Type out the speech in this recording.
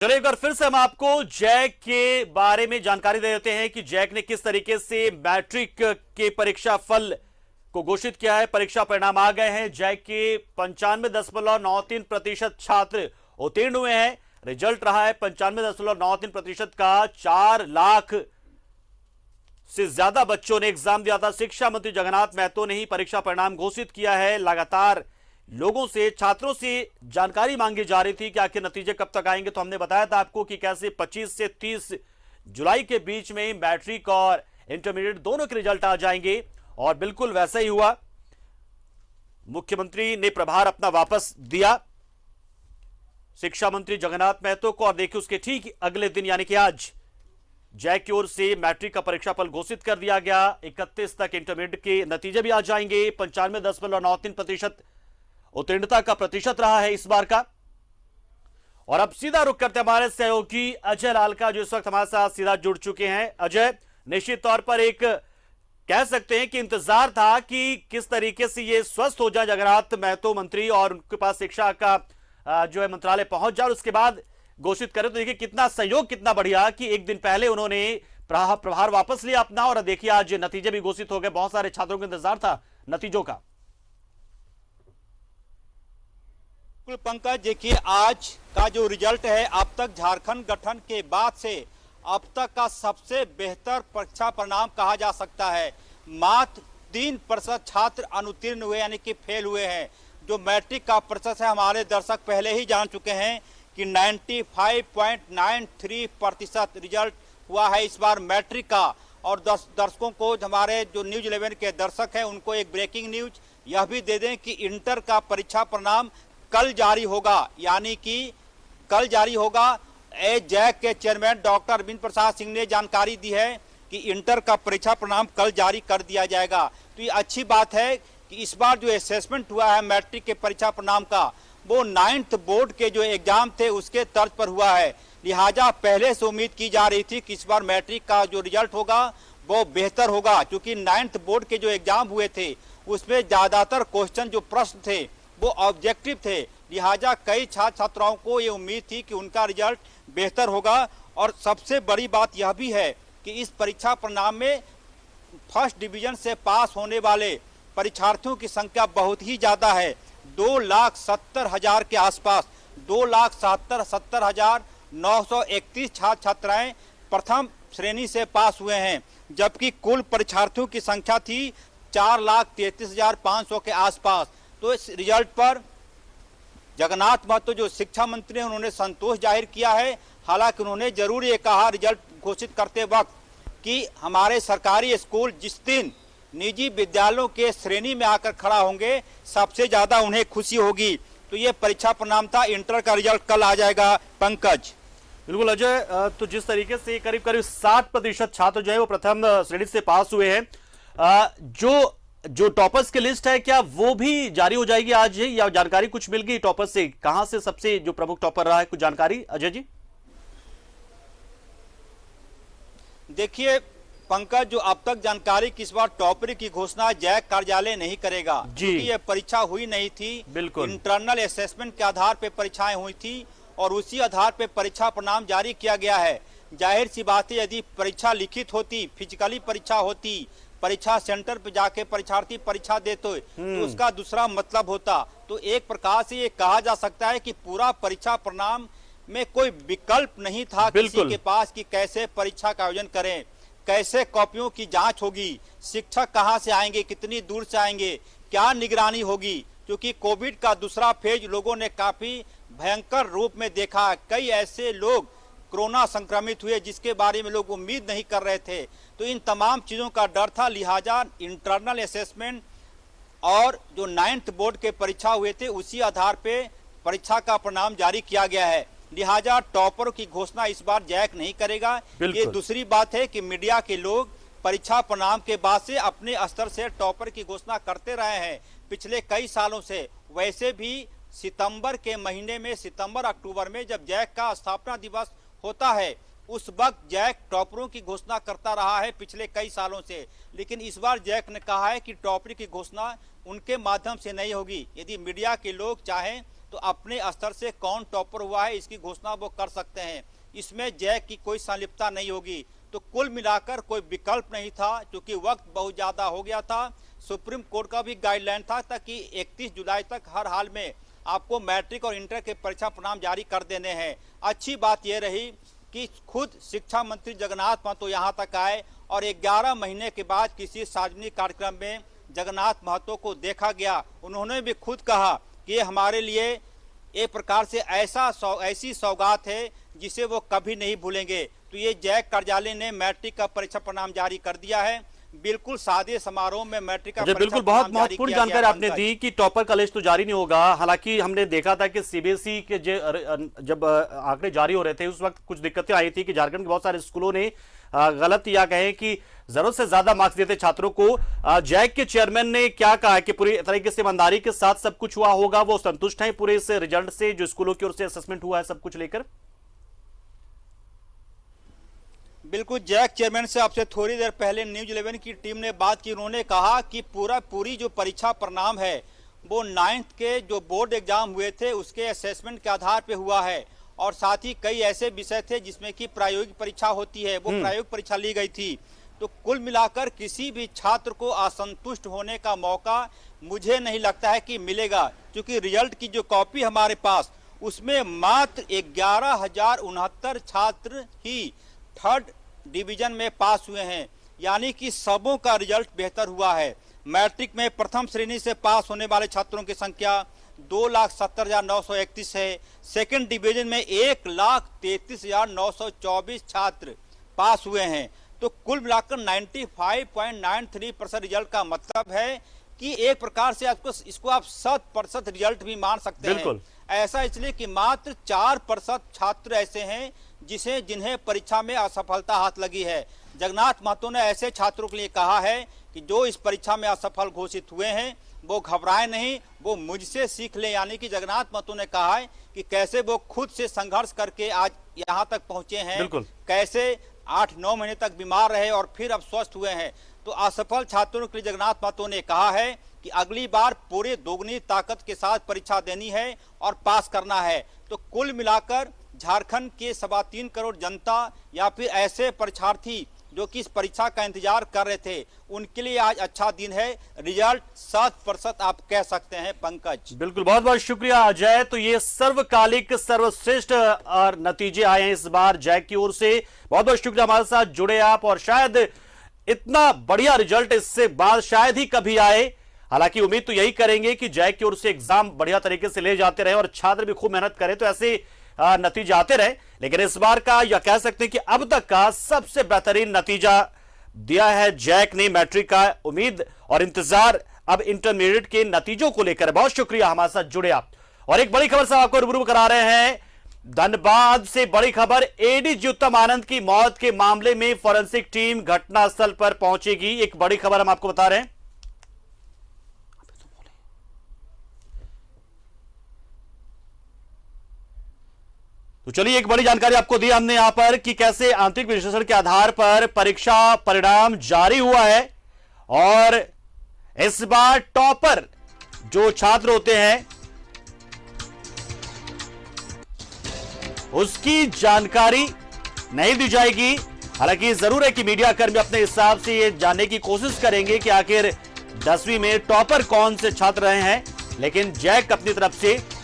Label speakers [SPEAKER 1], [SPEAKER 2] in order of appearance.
[SPEAKER 1] चलिए एक बार फिर से हम आपको जैक के बारे में जानकारी दे देते हैं कि जैक ने किस तरीके से मैट्रिक के परीक्षा फल को घोषित किया है। परीक्षा परिणाम आ गए हैं। जैक के 95.93% छात्र उत्तीर्ण हुए हैं। रिजल्ट रहा है 95.93% का। 4 लाख से ज्यादा बच्चों ने एग्जाम दिया था। शिक्षा मंत्री जगन्नाथ महतो ने ही परीक्षा परिणाम घोषित किया है। लगातार लोगों से, छात्रों से जानकारी मांगी जा रही थी कि आखिर नतीजे कब तक आएंगे। तो हमने बताया था आपको कि कैसे 25 से 30 जुलाई के बीच में मैट्रिक और इंटरमीडिएट दोनों के रिजल्ट आ जाएंगे, और बिल्कुल वैसा ही हुआ। मुख्यमंत्री ने प्रभार अपना वापस दिया शिक्षा मंत्री जगन्नाथ महतो को, और देखिए उसके ठीक अगले दिन यानी कि आज जैक की ओर से मैट्रिक का परीक्षाफल घोषित कर दिया गया। 31 तक इंटरमीडिएट के नतीजे भी आ जाएंगे। 95.93% उत्तीर्णता का प्रतिशत रहा है इस बार का। और अब सीधा रुख करते हमारे सहयोगी अजय लाल का, जो इस वक्त हमारे साथ सीधा जुड़ चुके हैं। अजय, निश्चित तौर पर एक कह सकते हैं कि इंतजार था कि किस तरीके से ये स्वस्थ हो जाए जगन्नाथ महतो मंत्री, और उनके पास शिक्षा का जो है मंत्रालय पहुंच जाए और उसके बाद घोषित करें। तो देखिए कितना सहयोग, कितना बढ़िया कि एक दिन पहले उन्होंने प्रभार वापस लिया अपना, और देखिए आज नतीजे भी घोषित हो गए। बहुत सारे छात्रों को इंतजार था नतीजों का।
[SPEAKER 2] पंकज, देखिए आज का जो रिजल्ट है, अब तक झारखंड गठन के बाद से अब तक का सबसे बेहतर परीक्षा परिणाम कहा जा सकता है। मात्र 3% छात्र अनुत्तीर्ण हुए यानी कि फेल हुए हैं। जो मैट्रिक का प्रतिशत है, हमारे दर्शक पहले ही जान चुके हैं कि 95.93% रिजल्ट हुआ है इस बार मैट्रिक का। और दर्शकों को, हमारे जो न्यूज 11 के दर्शक हैं, उनको एक ब्रेकिंग न्यूज यह भी दे दें कि इंटर का परीक्षा परिणाम कल जारी होगा, यानी कि कल जारी होगा। जैक के चेयरमैन डॉक्टर अरविंद प्रसाद सिंह ने जानकारी दी है कि इंटर का परीक्षा परिणाम कल जारी कर दिया जाएगा। तो ये अच्छी बात है कि इस बार जो असेसमेंट हुआ है मैट्रिक के परीक्षा परिणाम का, वो 9th बोर्ड के जो एग्जाम थे उसके तर्ज पर हुआ है। लिहाजा पहले से उम्मीद की जा रही थी कि इस बार मैट्रिक का जो रिजल्ट होगा वो बेहतर होगा, क्योंकि 9th बोर्ड के जो एग्जाम हुए थे उसमें ज्यादातर क्वेश्चन, जो प्रश्न थे, वो ऑब्जेक्टिव थे। लिहाजा कई छात्र छात्राओं को ये उम्मीद थी कि उनका रिजल्ट बेहतर होगा। और सबसे बड़ी बात यह भी है कि इस परीक्षा परिणाम में फर्स्ट डिवीजन से पास होने वाले परीक्षार्थियों की संख्या बहुत ही ज्यादा है। 2,70,000 के आसपास, 2,70,931 छात्र छात्राएं प्रथम श्रेणी से पास हुए हैं, जबकि कुल परीक्षार्थियों की संख्या थी 4,33,500 के आसपास। तो इस रिजल्ट पर जगन्नाथ महतो जो शिक्षा मंत्री हैं, उन्होंने संतोष जाहिर किया है। हालांकि उन्होंने जरूर ये कहा रिजल्ट घोषित करते वक्त कि हमारे सरकारी स्कूल जिस दिन निजी विद्यालयों के श्रेणी में आकर खड़ा होंगे, सबसे ज्यादा उन्हें खुशी होगी। तो ये परीक्षा परिणाम था। इंटर का रिजल्ट कल आ जाएगा। पंकज,
[SPEAKER 1] बिल्कुल अजय, तो जिस तरीके से करीब करीब 60% छात्र जो है वो प्रथम श्रेणी से पास हुए हैं। जो टॉपर्स की लिस्ट है, क्या वो भी जारी हो जाएगी आज, या जानकारी कुछ मिल गई टॉपर्स से? कहां से सबसे जो प्रमुख टॉपर रहा है, कुछ जानकारी अजय जी?
[SPEAKER 2] देखिए पंकज, जो अब तक जानकारी कि इस बार टॉपर की घोषणा जैक कार्यालय नहीं करेगा, क्योंकि ये परीक्षा हुई नहीं थी।
[SPEAKER 1] बिल्कुल
[SPEAKER 2] इंटरनल असेसमेंट के आधार पर परीक्षाएं हुई थी और उसी आधार पर परीक्षा परिणाम जारी किया गया है। जाहिर सी बात है, यदि परीक्षा लिखित होती, फिजिकली परीक्षा होती, परीक्षा सेंटर पर जाके परीक्षार्थी परीक्षा देते तो उसका दूसरा मतलब होता। तो एक प्रकार से ये कहा जा सकता है कि पूरा परीक्षा परिणाम में कोई विकल्प नहीं था किसी के पास कि कैसे परीक्षा का आयोजन करें, कैसे कॉपियों की जांच होगी, शिक्षक कहां से आएंगे, कितनी दूर से आएंगे, क्या निगरानी होगी। क्योंकि कोविड का दूसरा फेज लोगों ने काफी भयंकर रूप में देखा। कई ऐसे लोग कोरोना संक्रमित हुए जिसके बारे में लोग उम्मीद नहीं कर रहे थे। तो इन तमाम चीजों का डर था। लिहाजा इंटरनल असेसमेंट और जो 9th बोर्ड के परीक्षा हुए थे उसी आधार पे परीक्षा का परिणाम जारी किया गया है। लिहाजा टॉपर की घोषणा इस बार जैक नहीं करेगा। ये दूसरी बात है कि मीडिया के लोग परीक्षा परिणाम के बाद से अपने स्तर से टॉपर की घोषणा करते रहे हैं पिछले कई सालों से। वैसे भी सितंबर के महीने में, सितंबर अक्टूबर में जब जैक का स्थापना दिवस होता है, उस वक्त जैक टॉपरों की घोषणा करता रहा है पिछले कई सालों से। लेकिन इस बार जैक ने कहा है कि टॉपर की घोषणा उनके माध्यम से नहीं होगी। यदि मीडिया के लोग चाहें तो अपने स्तर से कौन टॉपर हुआ है इसकी घोषणा वो कर सकते हैं। इसमें जैक की कोई संलिप्तता नहीं होगी। तो कुल मिलाकर कोई विकल्प नहीं था, क्योंकि वक्त बहुत ज़्यादा हो गया था। सुप्रीम कोर्ट का भी गाइडलाइन था कि 31 जुलाई तक हर हाल में आपको मैट्रिक और इंटर के परीक्षा परिणाम जारी कर देने हैं। अच्छी बात यह रही कि खुद शिक्षा मंत्री जगन्नाथ महतो यहाँ तक आए और 11 महीने के बाद किसी सार्वजनिक कार्यक्रम में जगन्नाथ महतो को देखा गया। उन्होंने भी खुद कहा कि ये हमारे लिए एक प्रकार से ऐसी सौगात है जिसे वो कभी नहीं भूलेंगे। तो ये जैक कार्यालय ने मैट्रिक का परीक्षा परिणाम जारी कर दिया है। बिल्कुल सादे समारोह में मैट्रिक का
[SPEAKER 1] बिल्कुल बहुत महत्वपूर्ण जानकारी आपने दी कि टॉपर का लिस्ट तो जारी नहीं होगा। हालांकि हमने देखा था कि सीबीएसई के जब आंकड़े जारी हो रहे थे उस वक्त कुछ दिक्कतें आई थी कि झारखंड के बहुत सारे स्कूलों ने गलत या कहें कि जरूरत से ज्यादा मार्क्स देते छात्रों को। जैक के चेयरमैन ने क्या कहा कि पूरी तरीके से ईमानदारी के साथ सब कुछ हुआ होगा, वो संतुष्ट हैं पूरे इस रिजल्ट से जो स्कूलों की ओर से असेसमेंट हुआ है सब कुछ लेकर?
[SPEAKER 2] बिल्कुल, जैक चेयरमैन से आपसे थोड़ी देर पहले न्यूज 11 की टीम ने बात की। उन्होंने कहा कि पूरी जो परीक्षा परिणाम है वो 9th के जो बोर्ड एग्जाम हुए थे उसके असेसमेंट के आधार पे हुआ है, और साथ ही कई ऐसे विषय थे जिसमें कि प्रायोगिक परीक्षा होती है, वो प्रायोगिक परीक्षा ली गई थी। तो कुल मिलाकर किसी भी छात्र को असंतुष्ट होने का मौका मुझे नहीं लगता है कि मिलेगा, क्योंकि रिजल्ट की जो कॉपी हमारे पास उसमें मात्र 11,069 छात्र ही 3rd डिवीजन में पास हुए हैं, यानी कि सबों का रिजल्ट बेहतर हुआ है। मैट्रिक में प्रथम श्रेणी से पास होने वाले छात्रों की संख्या 2,70,931 है। सेकंड डिवीजन में 1,33,924 छात्र पास हुए हैं। तो कुल मिलाकर 95.93% रिजल्ट का मतलब है कि एक प्रकार से आपको इसको आप 100% रिजल्ट भी मान सकते हैं। ऐसा इसलिए कि मात्र 4% छात्र ऐसे हैं जिन्हें परीक्षा में असफलता हाथ लगी है। जगन्नाथ महतो ने ऐसे छात्रों के लिए कहा है कि जो इस परीक्षा में असफल घोषित हुए हैं वो घबराए नहीं, वो मुझसे सीख लें। यानी कि जगन्नाथ महतो ने कहा है कि कैसे वो खुद से संघर्ष करके आज यहाँ तक पहुंचे हैं, कैसे 8-9 महीने तक बीमार रहे और फिर अब स्वस्थ हुए हैं। तो असफल छात्रों के लिए जगन्नाथ महतो ने कहा है कि अगली बार पूरे दोगुनी ताकत के साथ परीक्षा देनी है और पास करना है। तो कुल मिलाकर झारखंड के 3.25 करोड़ जनता या फिर ऐसे परीक्षार्थी जो कि इस परीक्षा का इंतजार कर रहे थे उनके लिए आज अच्छा दिन है। रिजल्ट 100% आप कह सकते हैं। पंकज,
[SPEAKER 1] बिल्कुल, बहुत बहुत शुक्रिया अजय। तो ये सर्वकालिक सर्वश्रेष्ठ और नतीजे आए हैं इस बार जैक की ओर से। बहुत बहुत शुक्रिया हमारे साथ जुड़े आप, और शायद इतना बढ़िया रिजल्ट इससे बाद शायद ही कभी आए। हालांकि उम्मीद तो यही करेंगे कि जैक की ओर से एग्जाम बढ़िया तरीके से ले जाते रहे और छात्र भी खूब मेहनत करें तो ऐसे नतीजे आते रहे। लेकिन इस बार का या कह सकते हैं कि अब तक का सबसे बेहतरीन नतीजा दिया है जैक ने मैट्रिक का। उम्मीद और इंतजार अब इंटरमीडिएट के नतीजों को लेकर। बहुत शुक्रिया हमारे साथ जुड़े आप। और एक बड़ी खबर से आपको रूबरू करा रहे हैं। धनबाद से बड़ी खबर, एडीजी उत्तम आनंद की मौत के मामले में फॉरेंसिक टीम घटनास्थल पर पहुंचेगी। एक बड़ी खबर हम आपको बता रहे हैं। तो चलिए एक बड़ी जानकारी आपको दी हमने यहां पर कि कैसे आंतरिक विश्लेषण के आधार पर परीक्षा परिणाम जारी हुआ है, और इस बार टॉपर जो छात्र होते हैं उसकी जानकारी नहीं दी जाएगी। हालांकि जरूर है कि मीडिया कर्मी अपने हिसाब से ये जानने की कोशिश करेंगे कि आखिर 10वीं में टॉपर कौन से छात्र रहे हैं, लेकिन जैक अपनी तरफ से